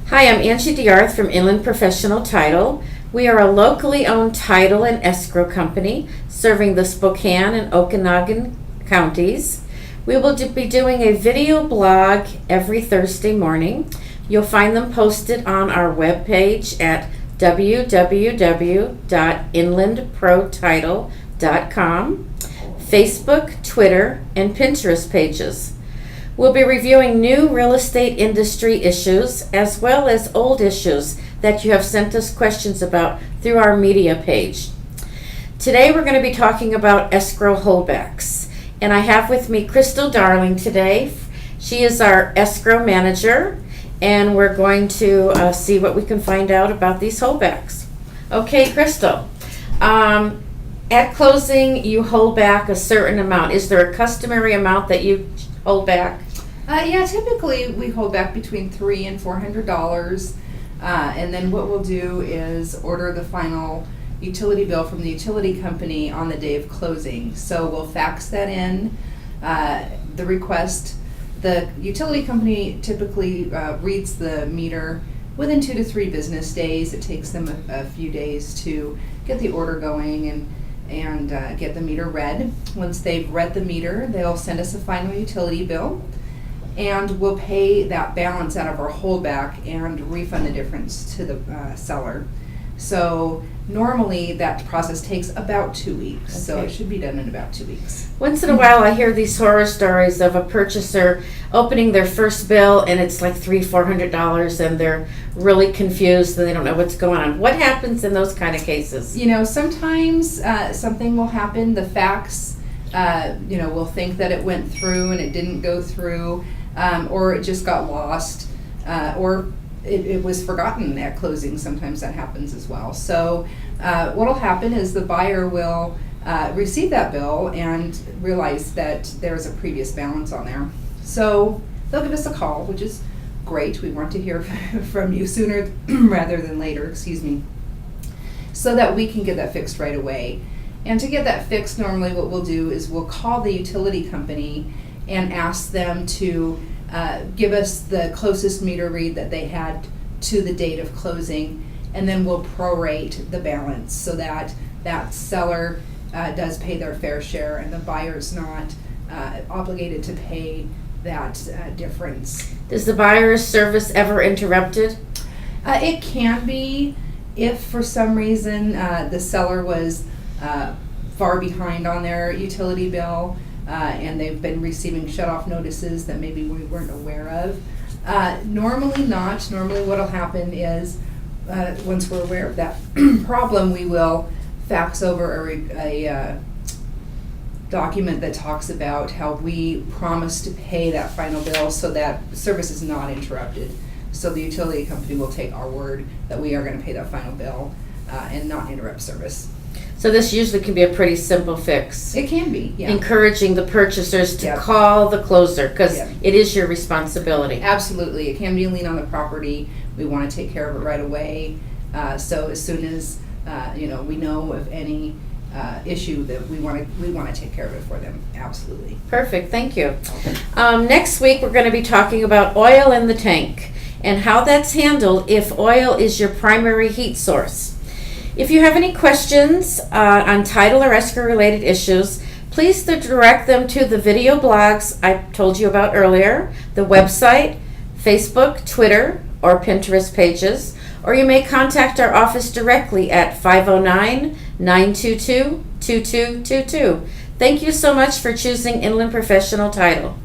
Hi, I'm Angie DeArth from Inland Professional Title. We are a locally owned title and escrow company serving the Spokane and Okanagan counties. We will be doing a video blog every Thursday morning. You'll find them posted on our webpage at www.inlandprotitle.com, Facebook, Twitter, and Pinterest pages. We'll be reviewing new real estate industry issues as well as old issues that you have sent us questions about through our media page. Today we're going to be talking about escrow holdbacks, and I have with me Crystal Darling today. She is our escrow manager, and we're going to see what we can find out about these holdbacks. Okay, Crystal, at closing you hold back a certain amount. Is there a customary amount that you hold back? Yeah, typically we hold back between $300 and $400, and then what we'll do is order the final utility bill from the utility company on the day of closing. So we'll fax that in, the request. The utility company typically reads the meter within 2 to 3 business days. It takes them a few days to get the order going and get the meter read. Once they've read the meter, they'll send us a final utility bill, and we'll pay that balance out of our holdback and refund the difference to the seller. So normally that process takes about 2 weeks, so it should be done in about 2 weeks. Once in a while I hear these horror stories of a purchaser opening their first bill and it's like $300-400 and they're really confused and they don't know what's going on. What happens in those kind of cases? You know, sometimes something will happen. The fax, we'll think that it went through and it didn't go through, or it just got lost, or it was forgotten at closing. Sometimes that happens as well. So what will happen is the buyer will receive that bill and realize that there's a previous balance on there. So they'll give us a call, which is great. We want to hear from you sooner rather than later, so that we can get that fixed right away. And to get that fixed, normally what we'll do is we'll call the utility company and ask them to give us the closest meter read that they had to the date of closing, and then we'll prorate the balance so that that seller does pay their fair share and the buyer's not obligated to pay that difference. Does the buyer's service ever interrupted? It can be if for some reason the seller was far behind on their utility bill, and they've been receiving shut-off notices that maybe we weren't aware of. Normally not. Normally what will happen is once we're aware of that problem, we will fax over a document that talks about how we promise to pay that final bill so that service is not interrupted. So the utility company will take our word that we are going to pay that final bill and not interrupt service. So this usually can be a pretty simple fix. It can be, yeah. Encouraging the purchasers to call the closer, because it is your responsibility. Absolutely. It can be a lien on the property. We want to take care of it right away. So as soon as we know of any issue, that we want to take care of it for them. Absolutely. Perfect. Thank you. Next week we're going to be talking about oil in the tank and how that's handled if oil is your primary heat source. If you have any questions on title or escrow related issues, please direct them to the video blogs I told you about earlier, the website, Facebook, Twitter, or Pinterest pages, or you may contact our office directly at 509-922-2222. Thank you so much for choosing Inland Professional Title.